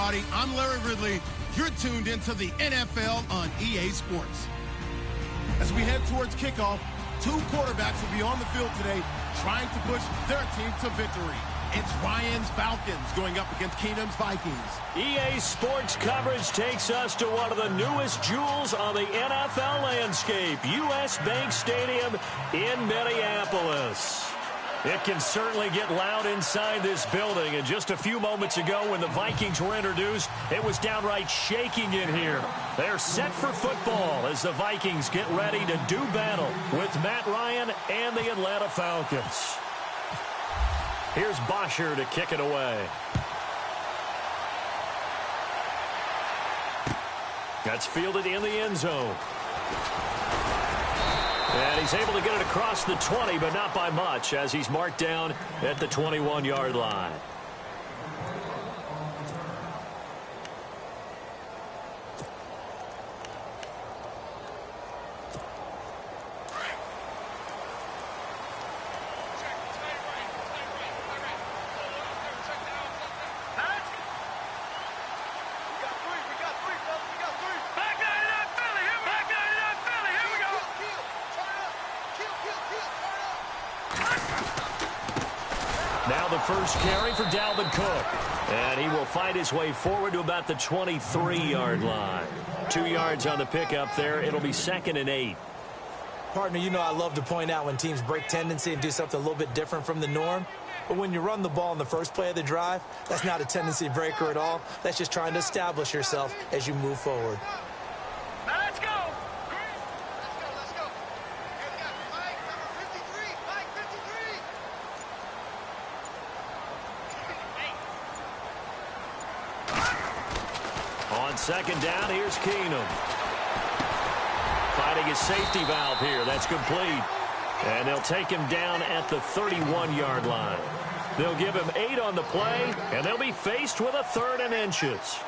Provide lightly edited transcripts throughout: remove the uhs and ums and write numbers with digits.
everybody. I'm Larry Ridley. You're tuned into the NFL on EA Sports. As we head towards kickoff, two quarterbacks will be on the field today trying to push their team to victory. It's Ryan's Falcons going up against Keenum's Vikings. EA Sports coverage takes us to one of the newest jewels on the NFL landscape, US Bank Stadium in Minneapolis. It can certainly get loud inside this building, and just a few moments ago when the Vikings were introduced, it was downright shaking in here. They're set for football as the Vikings get ready to do battle with Matt Ryan and the Atlanta Falcons. Here's Bosher to kick it away. That's fielded in the end zone. And he's able to get it across the 20, but not by much, as he's marked down at the 21-yard line. Now the first carry for Dalvin Cook. And he will fight his way forward to about the 23-yard line. 2 yards on the pickup there. It'll be 2nd and 8. Partner, you know I love to point out when teams break tendency and do something a little bit different from the norm. But when you run the ball in the first play of the drive, that's not a tendency breaker at all. That's just trying to establish yourself as you move forward. Let's go! On second down, here's Keenum. Fighting his safety valve here. That's complete. And they'll take him down at the 31-yard line. They'll give him 8 on the play, and they'll be faced with a 3rd and inches.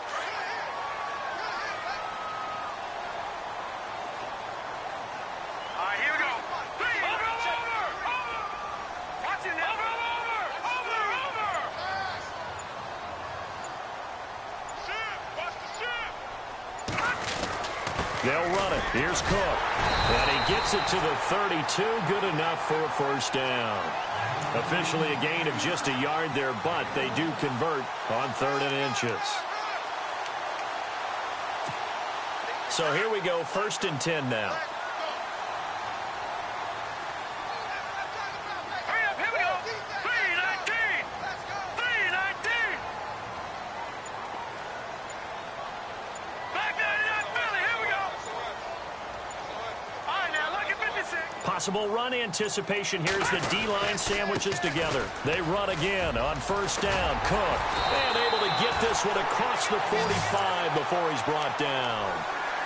They'll run it. Here's Cook. And he gets it to the 32. Good enough for a first down. Officially a gain of just a yard there, but they do convert on 3rd and inches. So here we go, 1st and 10 now. Possible run anticipation. Here's the D-line sandwiches together. They run again on 1st down. Cook, and able to get this one across the 45 before he's brought down.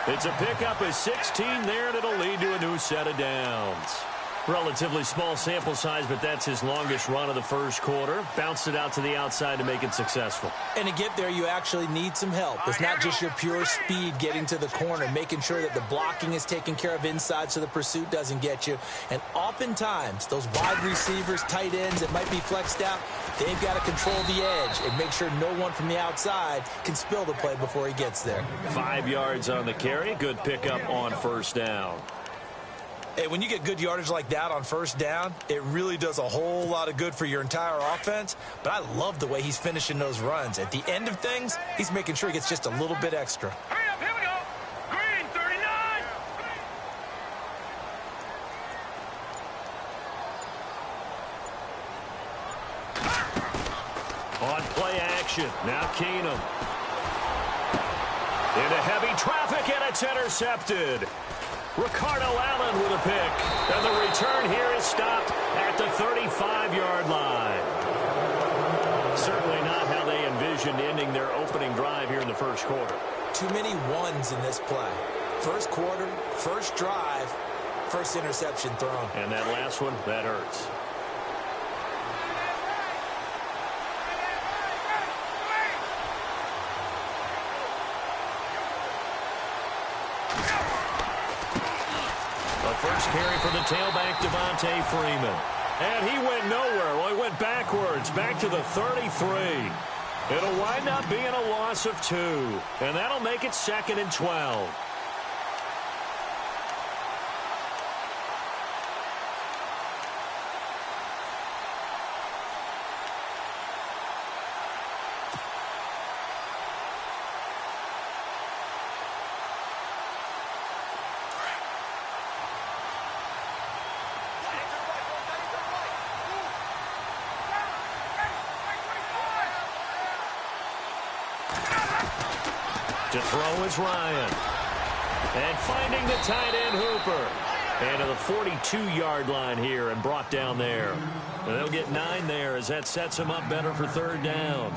It's a pickup of 16 there, and it'll lead to a new set of downs. Relatively small sample size, but that's his longest run of the first quarter. Bounced it out to the outside to make it successful. And to get there, you actually need some help. It's not just your pure speed getting to the corner, making sure that the blocking is taken care of inside so the pursuit doesn't get you. And oftentimes, those wide receivers, tight ends that might be flexed out, they've got to control the edge and make sure no one from the outside can spill the play before he gets there. 5 yards on the carry. Good pickup on 1st down. Hey, when you get good yardage like that on 1st down, it really does a whole lot of good for your entire offense. But I love the way he's finishing those runs. At the end of things, he's making sure he gets just a little bit extra. Hurry up, here we go. Green, 39. On play action, now Keenum. Into heavy traffic, and it's intercepted. Ricardo Allen with a pick. And the return here is stopped at the 35-yard line. Certainly not how they envisioned ending their opening drive here in the first quarter. Too many ones in this play. First quarter, first drive, first interception thrown. And that last one, that hurts. First carry for the tailback, Devontae Freeman. And he went nowhere. Well, he went backwards, back to the 33. It'll wind up being a loss of 2, and that'll make it 2nd and 12. To throw is Ryan. And finding the tight end Hooper. And to the 42-yard line here and brought down there. And they'll get 9 there as that sets them up better for 3rd down.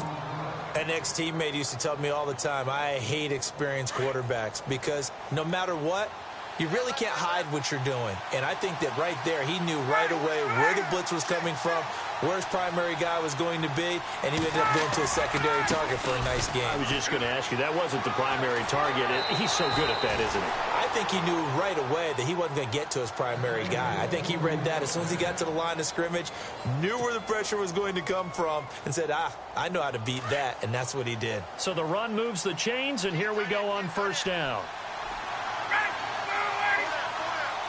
An ex-teammate used to tell me all the time, I hate experienced quarterbacks because no matter what, you really can't hide what you're doing. And I think that right there, he knew right away where the blitz was coming from, where his primary guy was going to be, and he ended up going to a secondary target for a nice game. I was just going to ask you, that wasn't the primary target. He's so good at that, isn't he? I think he knew right away that he wasn't going to get to his primary guy. I think he read that as soon as he got to the line of scrimmage, knew where the pressure was going to come from, and said, I know how to beat that, and that's what he did. So the run moves the chains, and here we go on 1st down.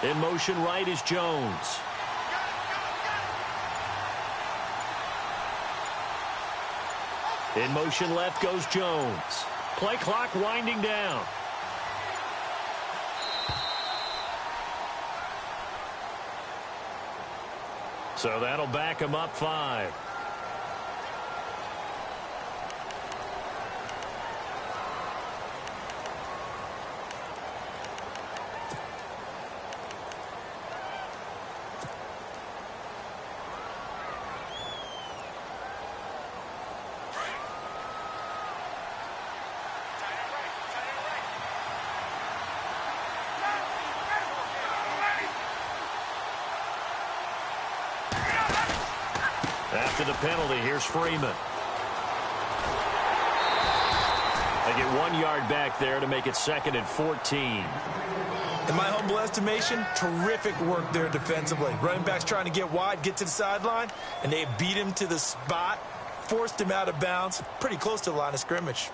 In motion right is Jones. In motion left goes Jones. Play clock winding down. So that'll back him up 5. After the penalty, here's Freeman. They get 1 yard back there to make it 2nd and 14. In my humble estimation, terrific work there defensively. Running backs trying to get wide, get to the sideline, and they beat him to the spot, forced him out of bounds, pretty close to the line of scrimmage.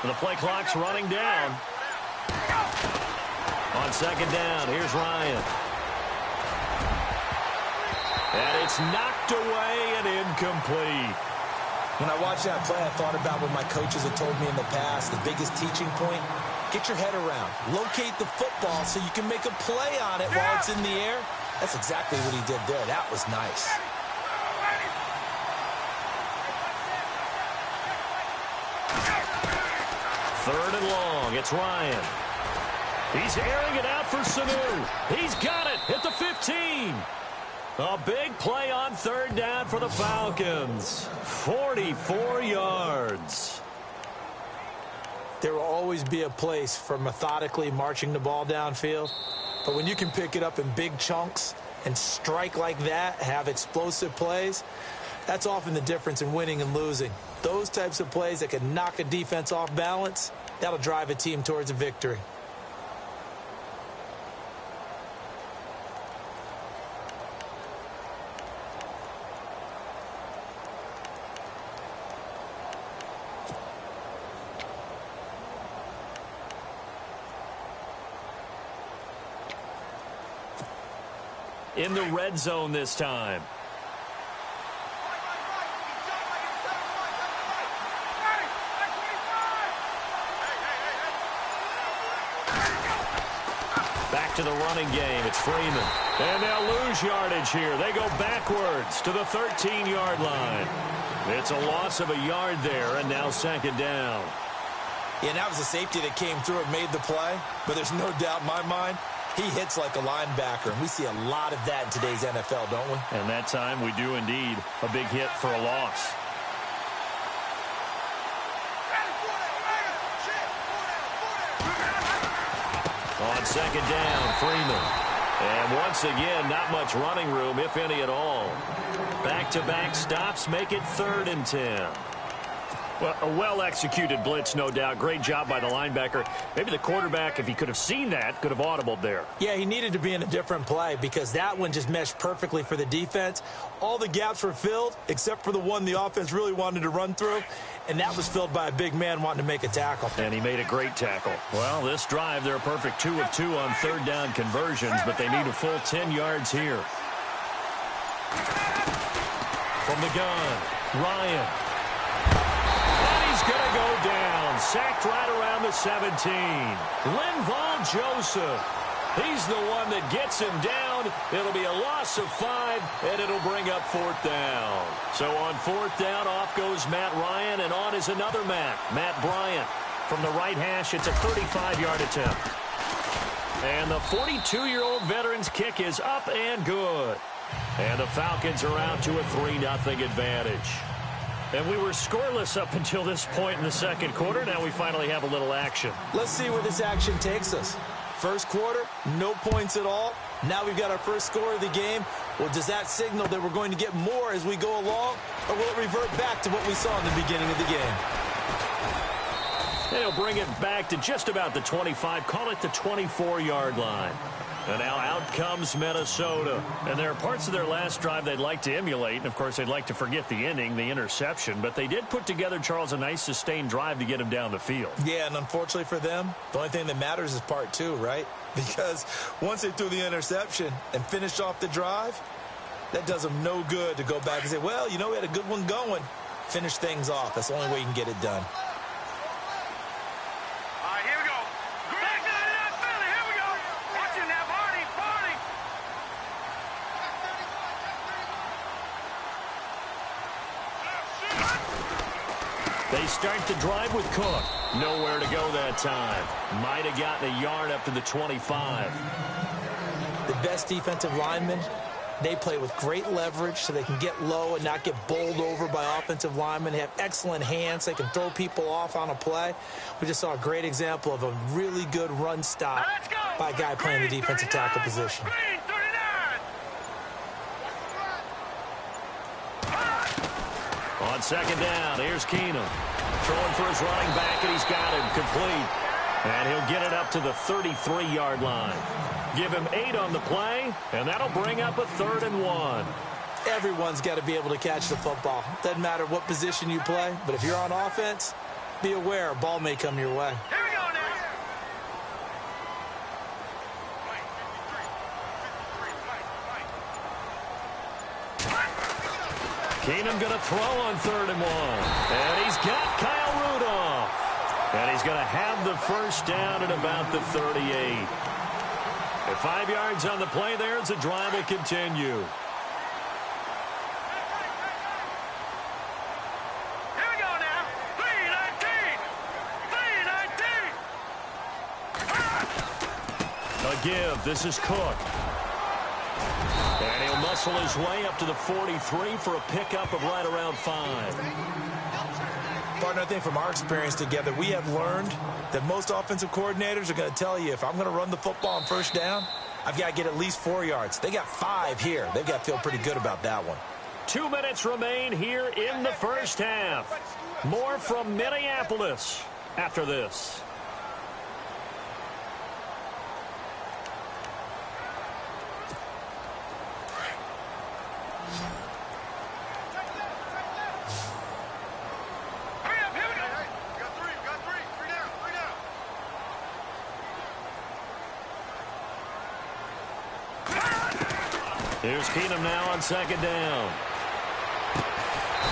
The play clock's running down. On 2nd down, here's Ryan. And it's knocked away and incomplete. When I watched that play, I thought about what my coaches had told me in the past. The biggest teaching point, get your head around. Locate the football so you can make a play on it while it's in the air. That's exactly what he did there. That was nice. Third and long. It's Ryan. He's airing it out for Sanu. He's got it at the 15. A big play on 3rd down for the Falcons. 44 yards. There will always be a place for methodically marching the ball downfield. But when you can pick it up in big chunks and strike like that, have explosive plays, that's often the difference in winning and losing. Those types of plays that can knock a defense off balance, that'll drive a team towards a victory. In the red zone this time. Back to the running game. It's Freeman. And they'll lose yardage here. They go backwards to the 13-yard line. It's a loss of a yard there, and now 2nd down. Yeah, and that was a safety that came through and made the play. But there's no doubt in my mind, he hits like a linebacker, and we see a lot of that in today's NFL, don't we? And that time we do indeed. A big hit for a loss. On second down, Freeman. And once again, not much running room, if any at all. Back-to-back stops make it 3rd and 10. Well, a well-executed blitz, no doubt. Great job by the linebacker. Maybe the quarterback, if he could have seen that, could have audibled there. Yeah, he needed to be in a different play because that one just meshed perfectly for the defense. All the gaps were filled except for the one the offense really wanted to run through, and that was filled by a big man wanting to make a tackle. And he made a great tackle. Well, this drive, they're a perfect 2 of 2 on 3rd down conversions, but they need a full 10 yards here. From the gun, Ryan. Going to go down. Sacked right around the 17. Linval Joseph. He's the one that gets him down. It'll be a loss of 5, and it'll bring up 4th down. So on 4th down, off goes Matt Ryan, and on is another Matt Bryant. From the right hash, it's a 35-yard attempt. And the 42-year-old veteran's kick is up and good. And the Falcons are out to a 3-0 advantage. And we were scoreless up until this point in the second quarter. Now we finally have a little action. Let's see where this action takes us. First quarter, no points at all. Now we've got our first score of the game. Well, does that signal that we're going to get more as we go along? Or will it revert back to what we saw in the beginning of the game? And he'll bring it back to just about the 25. Call it the 24-yard line. And now out comes Minnesota. And there are parts of their last drive they'd like to emulate. And, of course, they'd like to forget the ending, the interception. But they did put together, Charles, a nice sustained drive to get him down the field. Yeah, and unfortunately for them, the only thing that matters is part 2, right? Because once they threw the interception and finished off the drive, that does them no good to go back and say, well, you know, we had a good one going. Finish things off. That's the only way you can get it done. They start the drive with Cook. Nowhere to go that time. Might have gotten a yard up to the 25. The best defensive linemen, they play with great leverage so they can get low and not get bowled over by offensive linemen. They have excellent hands. They can throw people off on a play. We just saw a great example of a really good run stop by a guy playing the defensive tackle position. On second down, here's Keenum. Throwing for his running back, and he's got him complete. And he'll get it up to the 33-yard line. Give him 8 on the play, and that'll bring up a 3rd and 1. Everyone's got to be able to catch the football. Doesn't matter what position you play, but if you're on offense, be aware a ball may come your way. Here we go now. Keenum going to throw on 3rd and 1. And he's got Kyle Rudolph. And he's going to have the first down at about the 38. At 5 yards on the play there, it's a drive to continue. Here we go now. 319. 319. A give. This is Cook. And he'll muscle his way up to the 43 for a pickup of right around 5. Partner, I think from our experience together, we have learned that most offensive coordinators are going to tell you if I'm going to run the football on first down, I've got to get at least 4 yards. They got 5 here. They've got to feel pretty good about that one. 2 minutes remain here in the first half. More from Minneapolis after this. Here's Keenum now on second down.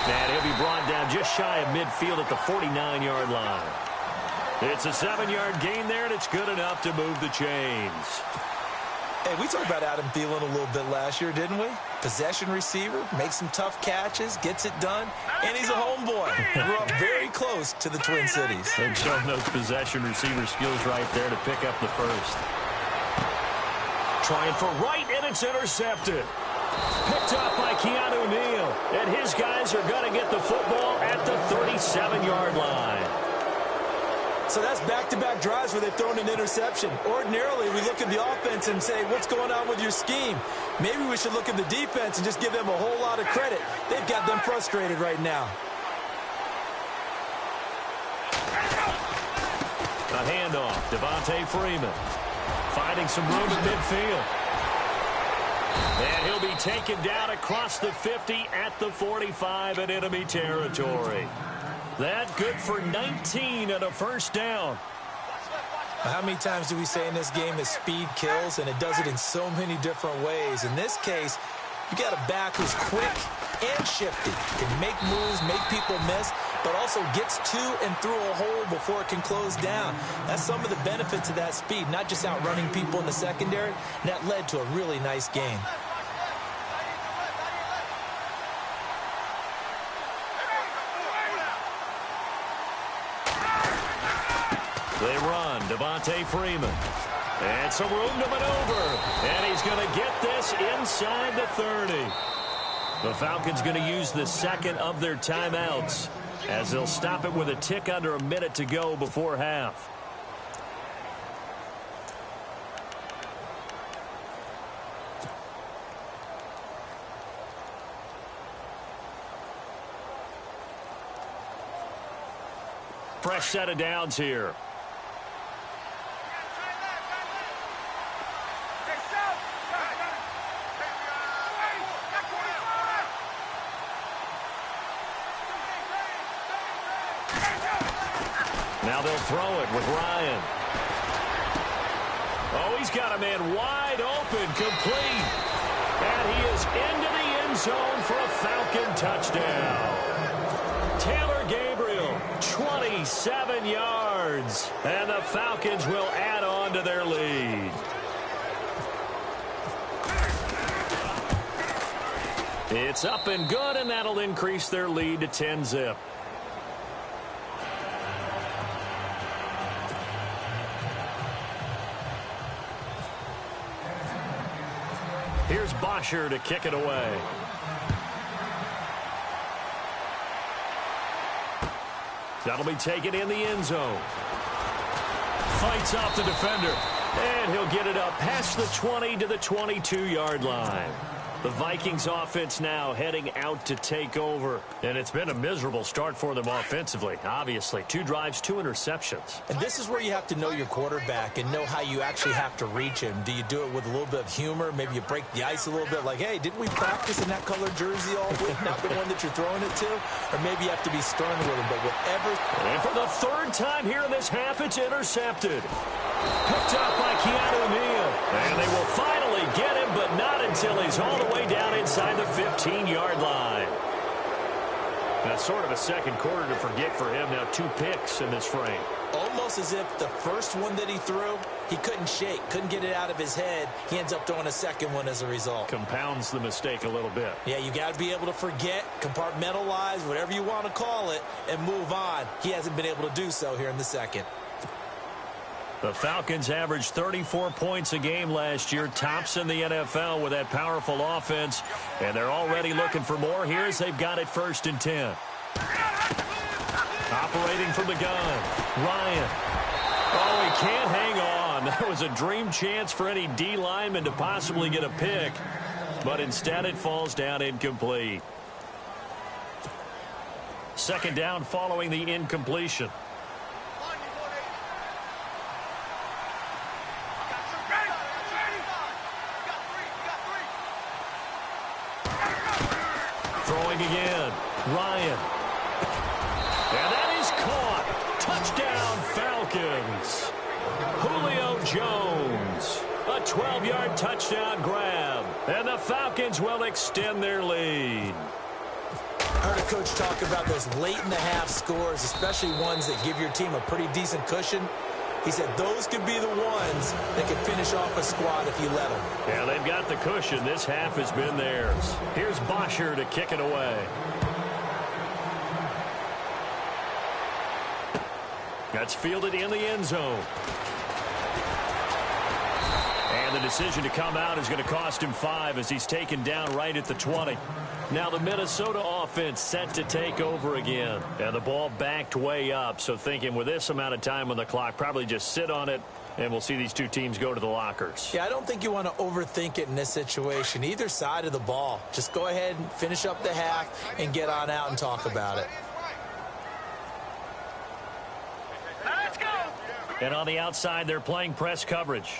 And he'll be brought down just shy of midfield at the 49-yard line. It's a 7-yard gain there, and it's good enough to move the chains. Hey, we talked about Adam Thielen a little bit last year, didn't we? Possession receiver, makes some tough catches, gets it done, and he's a homeboy. Grew up very close to the Twin Cities. And showing those possession receiver skills right there to pick up the first. Trying for right, and it's intercepted. Picked up by Keanu Neal. And his guys are going to get the football at the 37-yard line. So that's back-to-back drives where they've thrown an interception. Ordinarily, we look at the offense and say, what's going on with your scheme? Maybe we should look at the defense and just give them a whole lot of credit. They've got them frustrated right now. A handoff. Devontae Freeman finding some room at midfield. And he'll be taken down across the 50 at the 45 in enemy territory. That good for 19 and a first down. How many times do we say in this game that speed kills, and it does it in so many different ways? In this case, you got a back who's quick and shifty, can make moves, make people miss, but also gets to and through a hole before it can close down. That's some of the benefits of that speed, not just outrunning people in the secondary. And that led to a really nice game. They run. Devontae Freeman. And some room to maneuver. And he's going to get this inside the 30. The Falcons going to use the second of their timeouts as they'll stop it with a tick under a minute to go before half. Fresh set of downs here. Now they'll throw it with Ryan. Oh, he's got a man wide open, complete. And he is into the end zone for a Falcon touchdown. Taylor Gabriel, 27 yards. And the Falcons will add on to their lead. It's up and good, and that'll increase their lead to 10-zip. Here's Bosher to kick it away. That'll be taken in the end zone. Fights off the defender. And he'll get it up past the 20 to the 22-yard line. The Vikings offense now heading out to take over. And it's been a miserable start for them offensively. Obviously, 2 drives, 2 interceptions. And this is where you have to know your quarterback and know how you actually have to reach him. Do you do it with a little bit of humor? Maybe you break the ice a little bit like, hey, didn't we practice in that colored jersey all week? Not the one that you're throwing it to? Or maybe you have to be stern with him. But whatever. And for the 3rd time here in this half, it's intercepted. Picked up by Keanu Neal. And they will finally get him, but not until he's all the way down inside the 15-yard line. That's sort of a second quarter to forget for him. Now 2 picks in this frame. Almost as if the first one that he threw, he couldn't shake, couldn't get it out of his head. He ends up throwing a second one as a result. Compounds the mistake a little bit. Yeah, you got to be able to forget, compartmentalize, whatever you want to call it, and move on. He hasn't been able to do so here in the second. The Falcons averaged 34 points a game last year, tops in the NFL with that powerful offense, and they're already looking for more here as they've got it 1st and 10. Operating from the gun, Ryan. Oh, he can't hang on. That was a dream chance for any D lineman to possibly get a pick, but instead it falls down incomplete. 2nd down following the incompletion. Throwing again, Ryan. And that is caught. Touchdown, Falcons. Julio Jones. A 12-yard touchdown grab. And the Falcons will extend their lead. I heard a coach talk about those late-in-the-half scores, especially ones that give your team a pretty decent cushion. He said those could be the ones that could finish off a squad if you let them. Yeah, they've got the cushion. This half has been theirs. Here's Bosher to kick it away. That's fielded in the end zone. And the decision to come out is going to cost him 5 as he's taken down right at the 20. Now the Minnesota offense set to take over again. And the ball backed way up, so thinking with this amount of time on the clock, probably just sit on it, and we'll see these two teams go to the lockers. Yeah, I don't think you want to overthink it in this situation. Either side of the ball. Just go ahead and finish up the half and get on out and talk about it. Let's go. And on the outside, they're playing press coverage.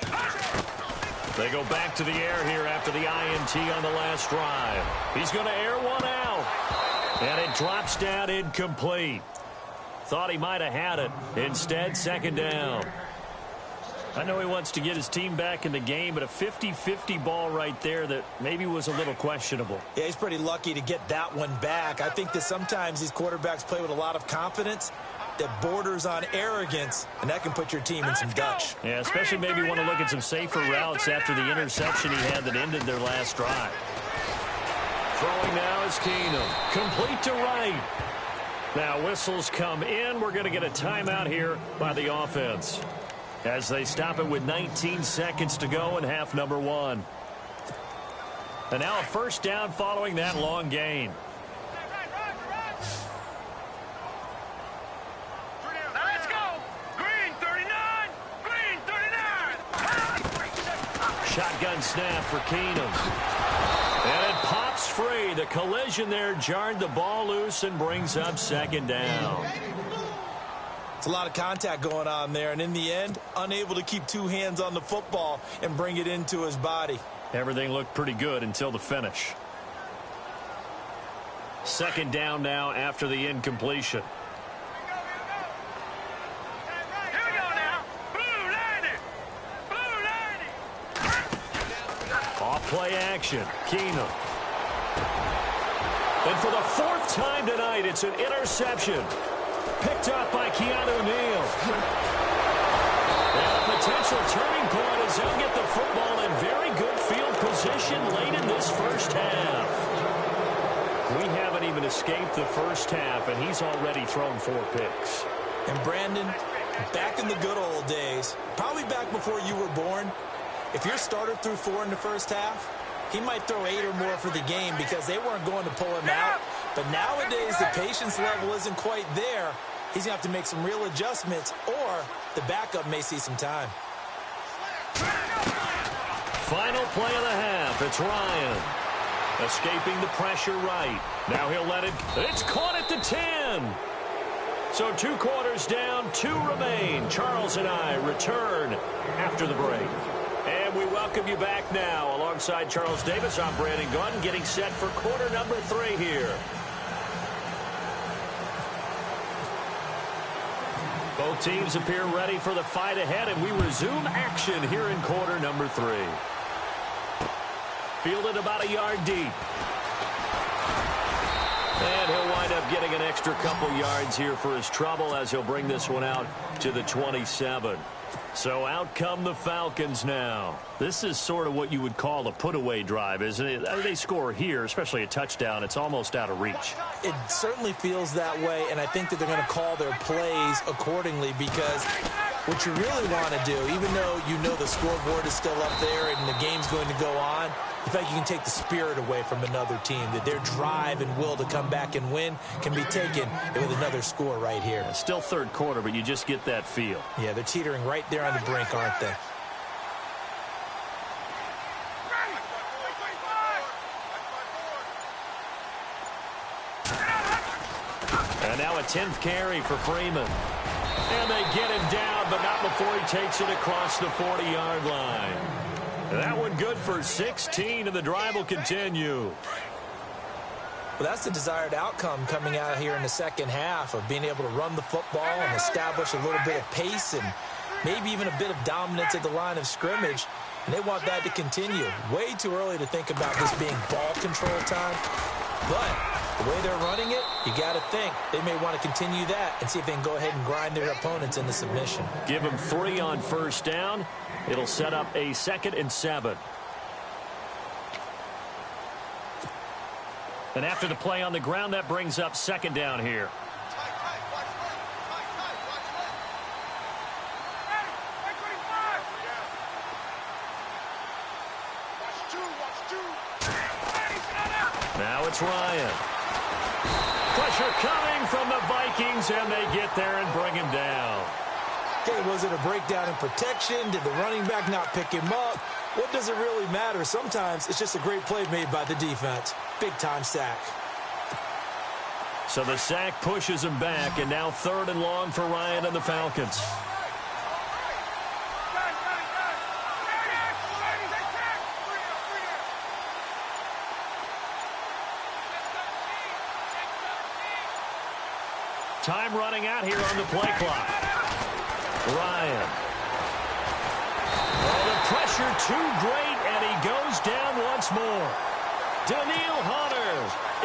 They go back to the air here after the INT on the last drive. He's going to air one out. And it drops down incomplete. Thought he might have had it. Instead, second down. I know he wants to get his team back in the game, but a 50-50 ball right there that maybe was a little questionable. Yeah, he's pretty lucky to get that one back. I think that sometimes these quarterbacks play with a lot of confidence that borders on arrogance, and that can put your team in some Dutch. Yeah, especially maybe want to look at some safer routes after the interception he had that ended their last drive. Throwing now is Keenum. Complete to right. Now whistles come in. We're going to get a timeout here by the offense as they stop it with 19 seconds to go in half number 1. And now a first down following that long gain. Let's go. Green 39. Green 39. Shotgun snap for Keenum. And it pops free. The collision there jarred the ball loose and brings up second down. It's a lot of contact going on there, and in the end, unable to keep two hands on the football and bring it into his body. Everything looked pretty good until the finish. Second down now after the incompletion. Here we go now. Blue landing. Blue landing. Off play action. Keenum. And for the 4th time tonight, it's an interception. Picked up by Keanu Neal. And a potential turning point as he'll get the football in very good field position late in this first half. We haven't even escaped the first half, and he's already thrown 4 picks. And Brandon, back in the good old days, probably back before you were born, if your starter threw 4 in the first half, he might throw 8 or more for the game because they weren't going to pull him out. But nowadays, the patience level isn't quite there. He's going to have to make some real adjustments, or the backup may see some time. Final play of the half. It's Ryan. Escaping the pressure right. Now he'll let it. It's caught at the 10. So 2 quarters down, 2 remain. Charles and I return after the break. And we welcome you back now. Alongside Charles Davis, I'm Brandon Gunn, getting set for quarter number 3 here. Both teams appear ready for the fight ahead, and we resume action here in quarter number 3. Fielded about a yard deep. And he'll wind up getting an extra couple yards here for his trouble as he'll bring this one out to the 27. So out come the Falcons now. This is sort of what you would call a put-away drive, isn't it? They score here, especially a touchdown. It's almost out of reach. It certainly feels that way, and I think that they're going to call their plays accordingly because what you really want to do, even though you know the scoreboard is still up there and the game's going to go on, in fact, you can take the spirit away from another team, that their drive and will to come back and win can be taken with another score right here. Yeah, still third quarter, but you just get that feel. Yeah, they're teetering right there on the brink, aren't they? And now a 10th carry for Freeman. And they get him down, but not before he takes it across the 40-yard line. That one good for 16, and the drive will continue. Well, that's the desired outcome coming out here in the second half of being able to run the football and establish a little bit of pace and maybe even a bit of dominance at the line of scrimmage. And they want that to continue. Way too early to think about this being ball control time. But the way they're running it, you got to think they may want to continue that and see if they can go ahead and grind their opponents into submission. Give them 3 on first down. It'll set up a 2nd and 7. And after the play on the ground, that brings up 2nd down here. Now it's Ryan. Pressure coming from the Vikings, and they get there and bring him down. Okay, was it a breakdown in protection? Did the running back not pick him up? What does it really matter? Sometimes it's just a great play made by the defense. Big-time sack. So the sack pushes him back, and now 3rd and long for Ryan and the Falcons. Time running out here on the play clock. Ryan. Oh, the pressure too great, and he goes down once more. Daniil Hunter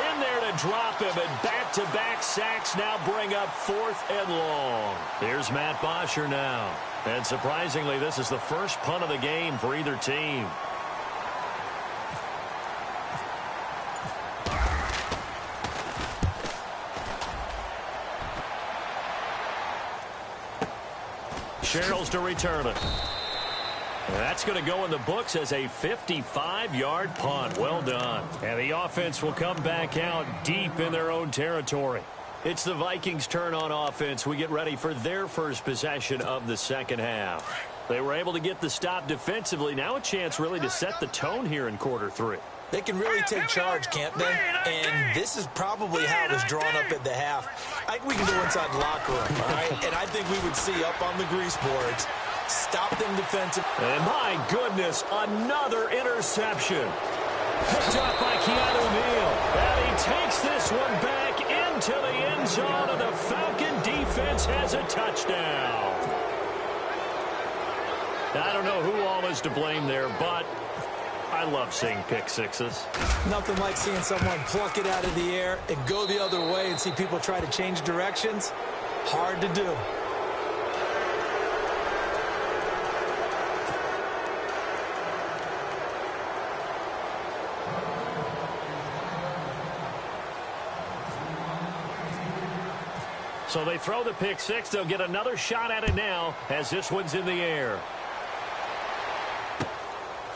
in there to drop him, and back-to-back sacks now bring up 4th and long. Here's Matt Bosher now. And surprisingly, this is the first punt of the game for either team. Sherrills to return it. That's going to go in the books as a 55-yard punt. Well done. And the offense will come back out deep in their own territory. It's the Vikings' turn on offense. We get ready for their first possession of the second half. They were able to get the stop defensively. Now a chance really to set the tone here in quarter 3. They can really take charge, can't they? And this is probably how it was drawn up at the half. I think we can go inside the locker room, all right? And I think we would see up on the grease boards, stop them defensively. And my goodness, another interception. Picked up by Keanu Neal. And he takes this one back into the end zone, and the Falcon defense has a touchdown. I don't know who all is to blame there, but I love seeing pick sixes. Nothing like seeing someone pluck it out of the air and go the other way and see people try to change directions. Hard to do. So they throw the pick six. They'll get another shot at it now as this one's in the air.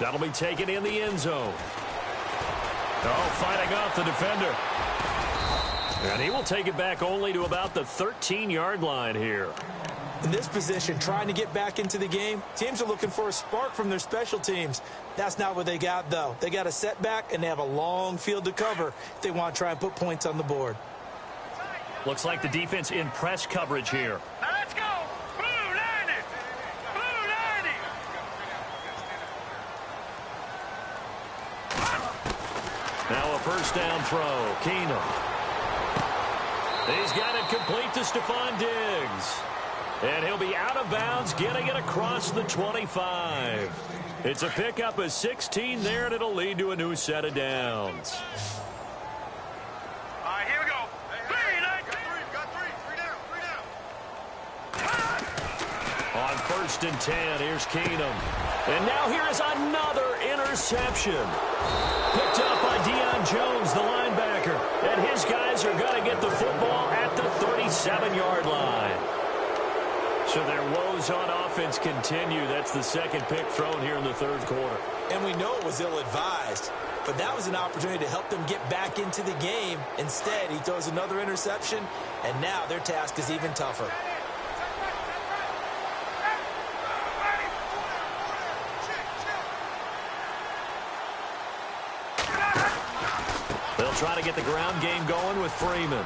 That'll be taken in the end zone. Oh, fighting off the defender. And he will take it back only to about the 13-yard line here. In this position, trying to get back into the game, teams are looking for a spark from their special teams. That's not what they got, though. They got a setback, and they have a long field to cover if they want to try and put points on the board. Looks like the defense in press coverage here. Now let's go. Blue 90. Blue 90. Now a first down throw. Keenum. He's got it complete to Stephon Diggs. And he'll be out of bounds, getting it across the 25. It's a pickup of 16 there, and it'll lead to a new set of downs. All right, here we go. On 1st and 10, here's Keenum. And now here is another interception. Picked up by Deion Jones, the linebacker. And his guys are going to get the football at the 37-yard line. So their woes on offense continue. That's the second pick thrown here in the 3rd quarter. And we know it was ill-advised, but that was an opportunity to help them get back into the game. Instead, he throws another interception, and now their task is even tougher. They'll try to get the ground game going with Freeman.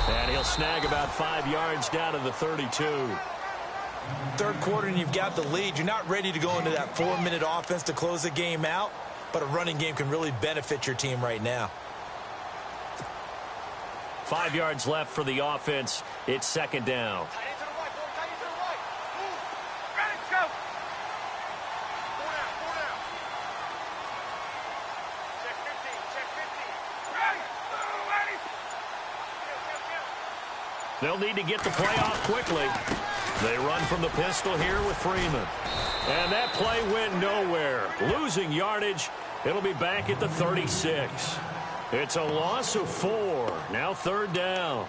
And he'll snag about 5 yards down to the 32. 3rd quarter and you've got the lead. You're not ready to go into that 4-minute offense to close the game out, but a running game can really benefit your team right now. 5 yards left for the offense. It's 2nd down. They'll need to get the play off quickly. They run from the pistol here with Freeman. And that play went nowhere. Losing yardage. It'll be back at the 36. It's a loss of 4. Now 3rd down.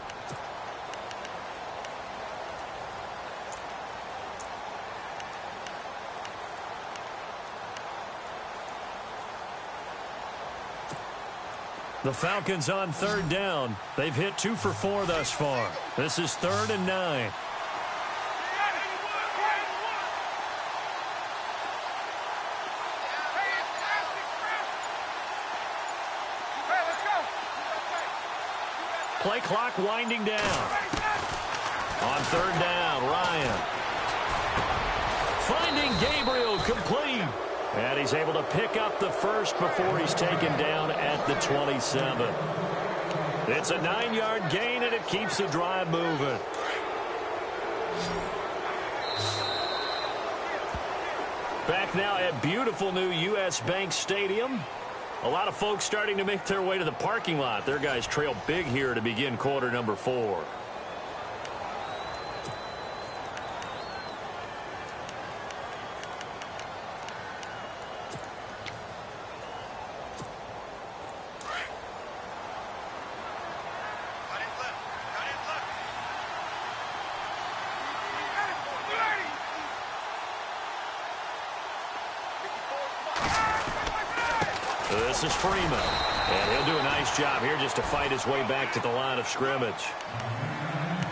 The Falcons on third down. They've hit 2 for 4 thus far. This is 3rd and 9. Play clock winding down. On third down, Ryan. Finding Gabriel, complete. And he's able to pick up the first before he's taken down at the 27. It's a 9-yard gain, and it keeps the drive moving. Back now at beautiful new U.S. Bank Stadium. A lot of folks starting to make their way to the parking lot. Their guys trail big here to begin quarter number 4. This is Freeman, and he'll do a nice job here just to fight his way back to the line of scrimmage.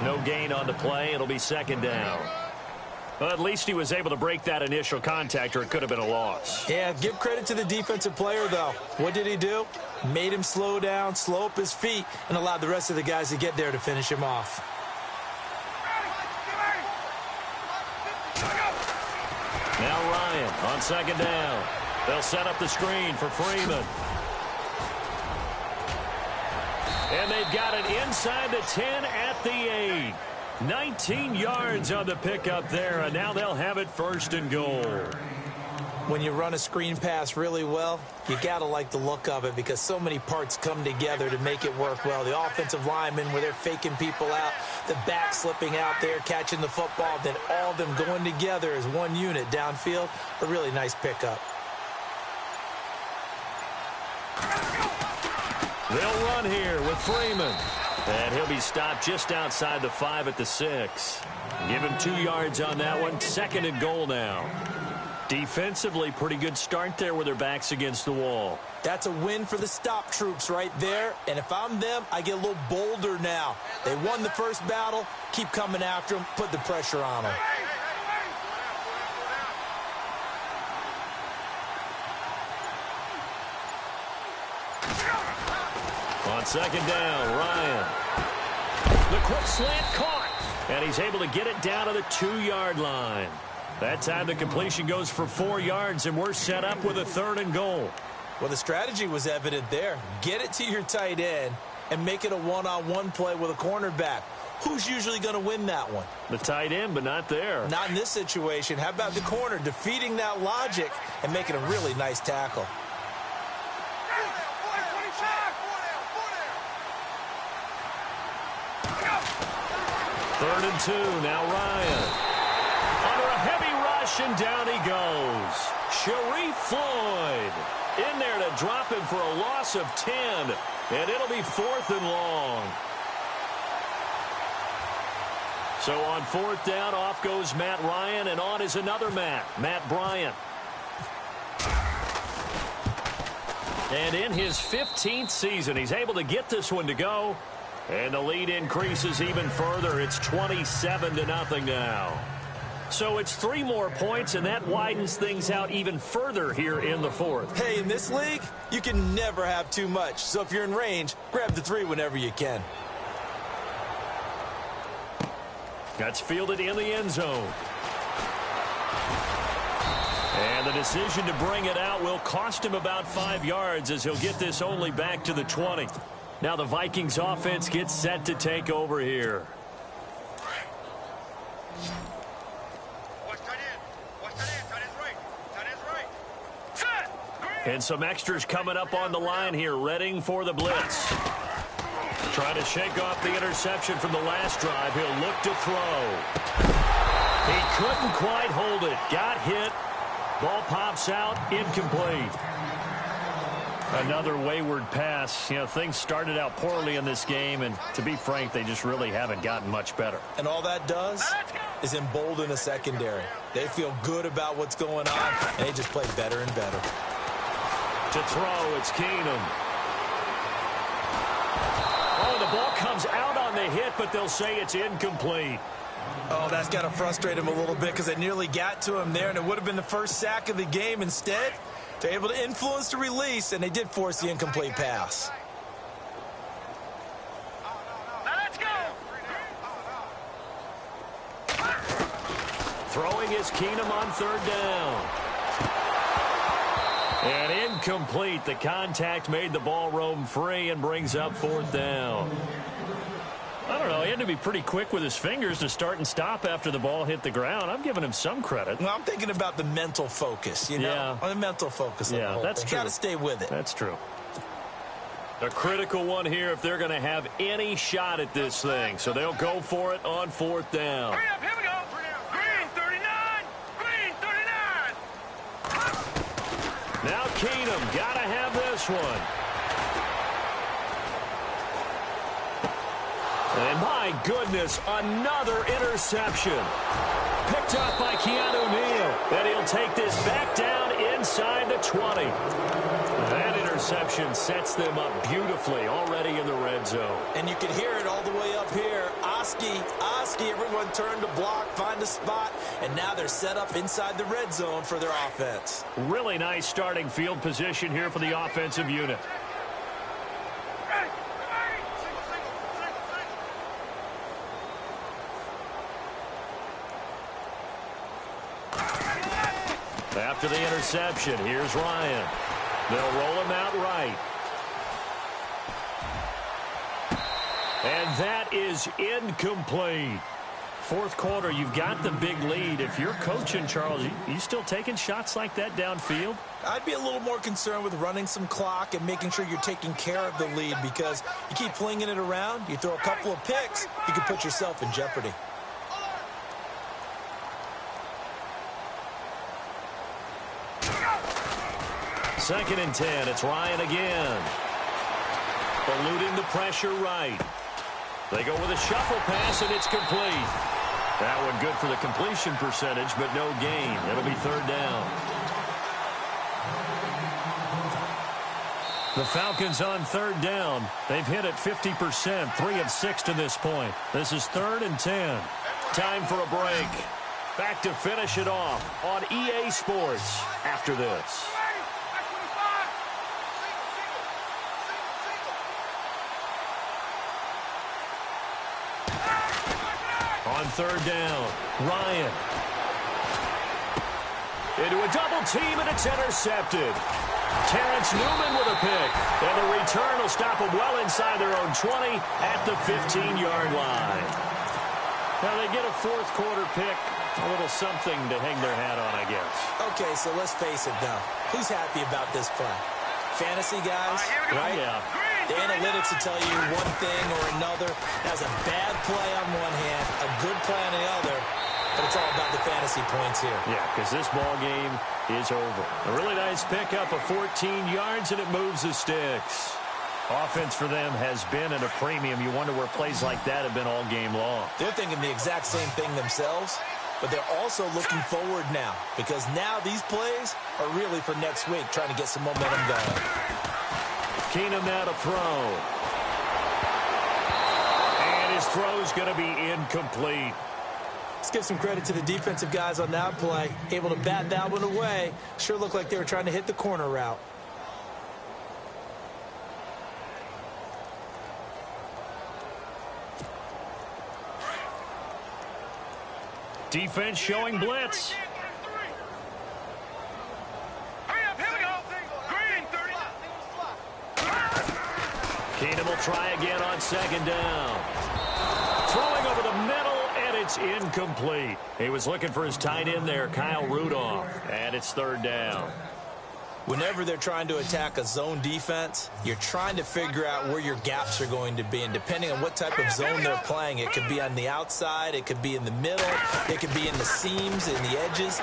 No gain on the play. It'll be 2nd down. Well, at least he was able to break that initial contact, or it could have been a loss. Yeah, give credit to the defensive player, though. What did he do? Made him slow down, slow up his feet, and allowed the rest of the guys to get there to finish him off. Now Ryan on 2nd down. They'll set up the screen for Freeman. And they've got it inside the 10 at the 8. 19 yards on the pickup there, and now they'll have it 1st and goal. When you run a screen pass really well, you got to like the look of it because so many parts come together to make it work well. The offensive linemen, where they're faking people out, the back slipping out there, catching the football, then all of them going together as one unit downfield. A really nice pickup. They'll run here with Freeman. And he'll be stopped just outside the 5 at the 6. Give him 2 yards on that one. 2nd and goal now. Defensively, pretty good start there with their backs against the wall. That's a win for the stop troops right there. And if I'm them, I get a little bolder now. They won the first battle. Keep coming after them. Put the pressure on them. On 2nd down, Ryan. The quick slant caught. And he's able to get it down to the 2-yard line. That time the completion goes for 4 yards, and we're set up with a 3rd and goal. Well, the strategy was evident there. Get it to your tight end and make it a one-on-one play with a cornerback. Who's usually going to win that one? The tight end, but not there. Not in this situation. How about the corner defeating that logic and making a really nice tackle? Third and 2, now Ryan. Under a heavy rush, and down he goes. Sharif Floyd in there to drop him for a loss of 10, and it'll be 4th and long. So on 4th down, off goes Matt Ryan, and on is another Matt Bryant. And in his 15th season, he's able to get this one to go. And the lead increases even further. It's 27-0 now. So it's 3 more points, and that widens things out even further here in the 4th. Hey, in this league, you can never have too much. So if you're in range, grab the 3 whenever you can. That's fielded in the end zone. And the decision to bring it out will cost him about 5 yards as he'll get this only back to the 20. Now the Vikings offense gets set to take over here. And some extras coming up on the line here, readying for the blitz. Trying to shake off the interception from the last drive. He'll look to throw. He couldn't quite hold it. Got hit. Ball pops out, incomplete. Another wayward pass. You know, things started out poorly in this game, and to be frank, they just really haven't gotten much better. And all that does is embolden a secondary. They feel good about what's going on, and they just play better and better. To throw, it's Keenum. ball comes out on the hit, but they'll say it's incomplete. Oh, that's got to frustrate him a little bit because they nearly got to him there, and it would have been the first sack of the game. Instead, they're able to influence the release, and they did force the incomplete pass. Now let's go. Throwing is Keenum on third down. And incomplete. The contact made the ball roam free and brings up fourth down. I don't know. He had to be pretty quick with his fingers to start and stop after the ball hit the ground. I'm giving him some credit. Well, I'm thinking about the mental focus, you know? Yeah. The mental focus. Yeah, that's true. Got to stay with it. That's true. A critical one here if they're going to have any shot at this thing. So they'll go for it on fourth down. Hurry up, here we go. Green 39. Green 39. Now Keenum got to have this one. And my goodness, another interception. Picked up by Keanu Neal. And he'll take this back down inside the 20. That interception sets them up beautifully already in the red zone. And you can hear it all the way up here. Oski, everyone turned to block, find a spot, and now they're set up inside the red zone for their offense. Really nice starting field position here for the offensive unit. After the interception, here's Ryan. They'll roll him out right. And that is incomplete. Fourth quarter, you've got the big lead. If you're coaching, Charles, you still taking shots like that downfield? I'd be a little more concerned with running some clock and making sure you're taking care of the lead, because you keep flinging it around, you throw a couple of picks, you can put yourself in jeopardy. Second and 10. It's Ryan again. Eluding the pressure right. They go with a shuffle pass, and it's complete. That one good for the completion percentage, but no gain. It'll be third down. The Falcons on third down. They've hit it 50%, 3 of 6 to this point. This is third and 10. Time for a break. Back to finish it off on EA Sports after this. On third down, Ryan. Into a double team, and it's intercepted. Terrence Newman with a pick. And the return will stop them well inside their own 20 at the 15-yard line. Now they get a fourth quarter pick. A little something to hang their hat on, I guess. Okay, so let's face it now. Who's happy about this play? Fantasy guys, right? Yeah. The analytics will tell you one thing or another. That's a bad play on one hand, a good play on the other, but it's all about the fantasy points here. Yeah, because this ball game is over. A really nice pickup of 14 yards, and it moves the sticks. Offense for them has been at a premium. You wonder where plays like that have been all game long. They're thinking the exact same thing themselves, but they're also looking forward now, because now these plays are really for next week, trying to get some momentum going. Keenum now to throw. And his throw's going to be incomplete. Let's give some credit to the defensive guys on that play. Able to bat that one away. Sure looked like they were trying to hit the corner route. Defense showing blitz. Hurry up, here we go. Green 30. Keenum will try again on second down. Throwing over the middle, and it's incomplete. He was looking for his tight end there, Kyle Rudolph, and it's third down. Whenever they're trying to attack a zone defense, you're trying to figure out where your gaps are going to be. And depending on what type of zone they're playing, it could be on the outside, it could be in the middle, it could be in the seams, in the edges.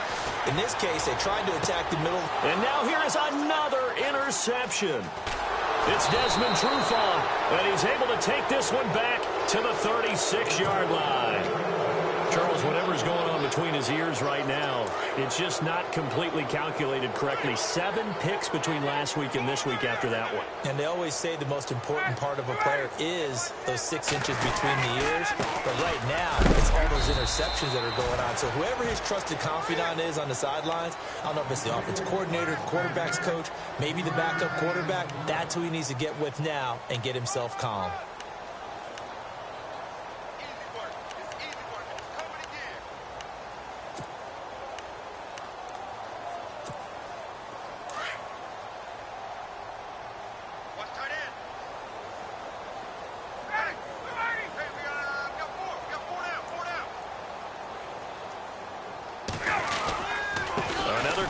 In this case, they tried to attack the middle. And now here is another interception. It's Desmond Trufant, and he's able to take this one back to the 36-yard line. Charles, whatever's going on between his ears right now, it's just not completely calculated correctly. 7 picks between last week and this week after that one. And they always say the most important part of a player is those 6 inches between the ears. But right now, it's all those interceptions that are going on. So whoever his trusted confidant is on the sidelines, I don't know if it's the offensive coordinator, the quarterback's coach, maybe the backup quarterback, that's who he needs to get with now and get himself calm.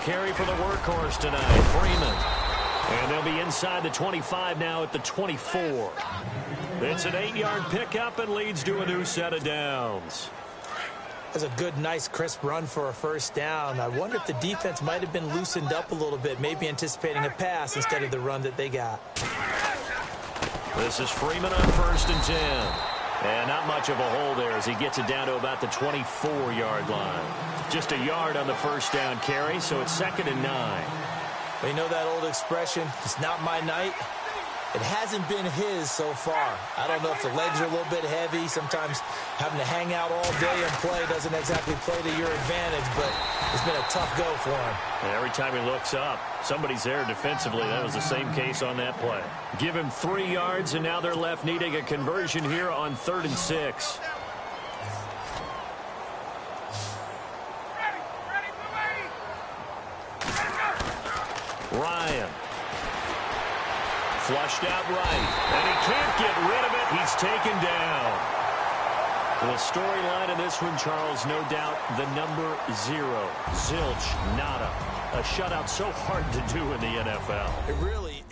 Carry for the workhorse tonight, Freeman. And they'll be inside the 25 now at the 24. It's an 8-yard pickup and leads to a new set of downs. That's a good, nice, crisp run for a first down. I wonder if the defense might have been loosened up a little bit, maybe anticipating a pass instead of the run that they got. This is Freeman on 1st and 10. And not much of a hole there as he gets it down to about the 24-yard line. Just a yard on the first down carry, so it's 2nd and 9. Well, you know that old expression, it's not my night? It hasn't been his so far. I don't know if the legs are a little bit heavy. Sometimes having to hang out all day and play doesn't exactly play to your advantage, but it's been a tough go for him. And every time he looks up, somebody's there defensively. That was the same case on that play. Give him 3 yards, and now they're left needing a conversion here on 3rd and 6. Ryan. Flushed out right, and he can't get rid of it. He's taken down. The storyline in this one, Charles, no doubt the number 0. Zilch, nada. A shutout so hard to do in the NFL. It really